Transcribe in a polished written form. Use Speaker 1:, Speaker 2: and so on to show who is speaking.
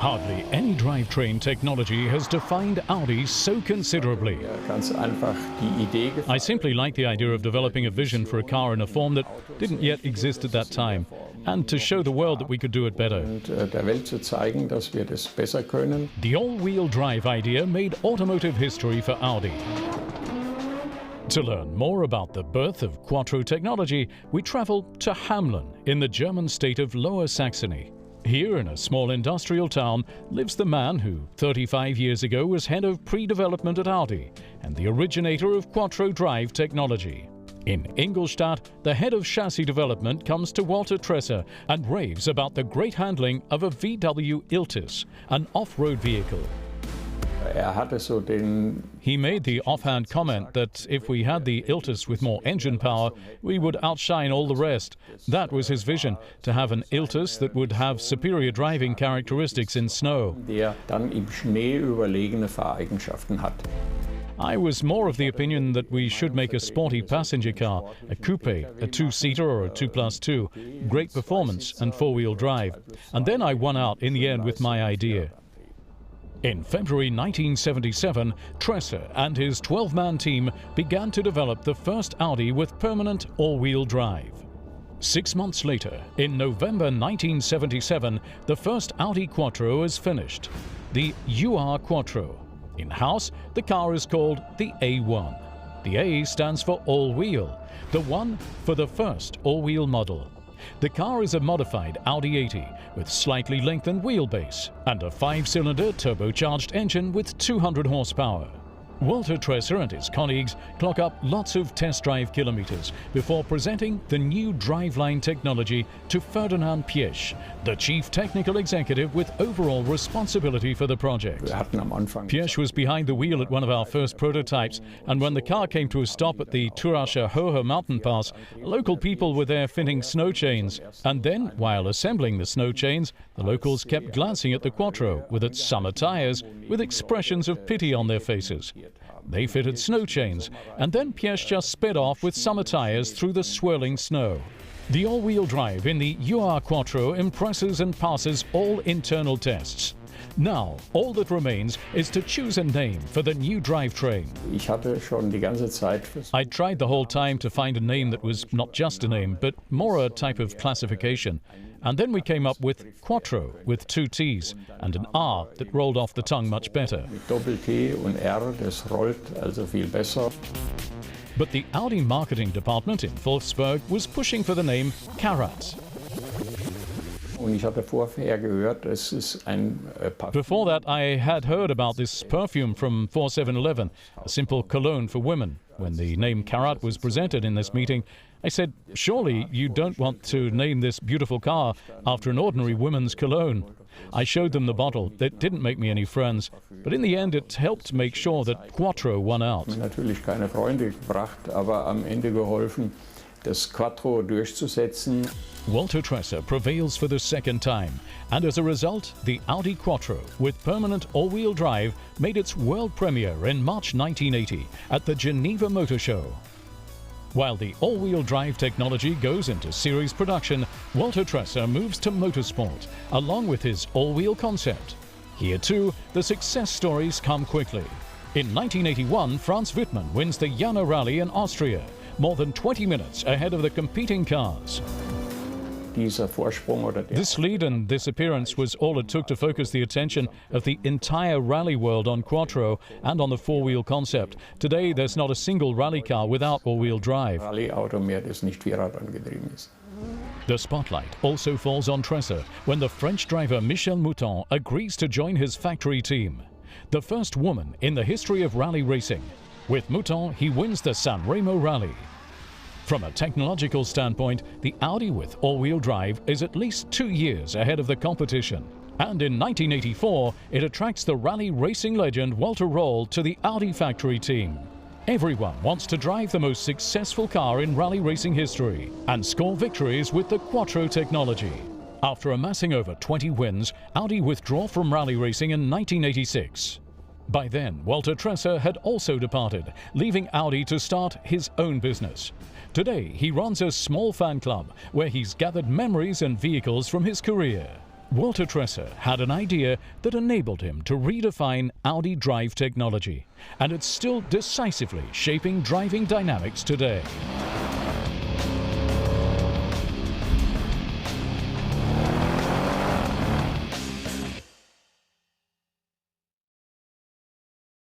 Speaker 1: Hardly any drivetrain technology has defined Audi so considerably. I simply like the idea of developing a vision for a car in a form that didn't yet exist at that time, and to show the world that we could do it better. The all-wheel drive idea made automotive history for Audi. To learn more about the birth of quattro technology, we travel to Hamelin in the German state of Lower Saxony. Here, in a small industrial town, lives the man who 35 years ago was head of pre-development at Audi and the originator of quattro drive technology. In Ingolstadt, the head of chassis development comes to Walter Tresser and raves about the great handling of a VW Iltis, an off-road vehicle. He made the offhand comment that if we had the Iltis with more engine power, we would outshine all the rest. That was his vision, to have an Iltis that would have superior driving characteristics in snow. I was more of the opinion that we should make a sporty passenger car, a coupe, a two-seater or a 2+2, great performance and four-wheel drive. And then I won out in the end with my idea. In February 1977, Tresser and his 12-man team began to develop the first Audi with permanent all-wheel drive. 6 months later, in November 1977, the first Audi Quattro is finished, the UR Quattro. In-house, the car is called the A1. The A stands for all-wheel, the 1 for the first all-wheel model. The car is a modified Audi 80 with slightly lengthened wheelbase and a 5-cylinder turbocharged engine with 200 horsepower. Walter Tresser and his colleagues clock up lots of test drive kilometers before presenting the new driveline technology to Ferdinand Piëch, the chief technical executive with overall responsibility for the project. Piëch was behind the wheel at one of our first prototypes, and when the car came to a stop at the Turascher Hohe mountain pass, local people were there fitting snow chains. And then, while assembling the snow chains, the locals kept glancing at the Quattro with its summer tires with expressions of pity on their faces. They fitted snow chains, and then Piëch just sped off with summer tires through the swirling snow. The all-wheel drive in the UR Quattro impresses and passes all internal tests. Now, all that remains is to choose a name for the new drivetrain. I tried the whole time to find a name that was not just a name, but more a type of classification. And then we came up with Quattro with 2 T's and an R that rolled off the tongue much better. But the Audi marketing department in Wolfsburg was pushing for the name Karat. Before that, I had heard about this perfume from 4711, a simple cologne for women. When the name Karat was presented in this meeting, I said, surely you don't want to name this beautiful car after an ordinary woman's cologne. I showed them the bottle. That didn't make me any friends, but in the end it helped make sure that Quattro won out. Walter Tresser prevails for the second time, and as a result, the Audi Quattro with permanent all-wheel drive made its world premiere in March 1980 at the Geneva Motor Show. While the all-wheel drive technology goes into series production, Walter Tresser moves to motorsport, along with his all-wheel concept. Here too, the success stories come quickly. In 1981, Franz Wittmann wins the Jana Rally in Austria, more than 20 minutes ahead of the competing cars. This lead and this appearance was all it took to focus the attention of the entire rally world on Quattro and on the four-wheel concept. Today, there's not a single rally car without all-wheel drive. The spotlight also falls on Tresser when the French driver Michel Mouton agrees to join his factory team. The first woman in the history of rally racing. With Mouton, he wins the San Remo Rally. From a technological standpoint, the Audi with all-wheel drive is at least 2 years ahead of the competition. And in 1984, it attracts the rally racing legend Walter Röhrl to the Audi factory team. Everyone wants to drive the most successful car in rally racing history and score victories with the Quattro technology. After amassing over 20 wins, Audi withdraw from rally racing in 1986. By then, Walter Tresser had also departed, leaving Audi to start his own business. Today, he runs a small fan club where he's gathered memories and vehicles from his career. Walter Tresser had an idea that enabled him to redefine Audi drive technology, and it's still decisively shaping driving dynamics today.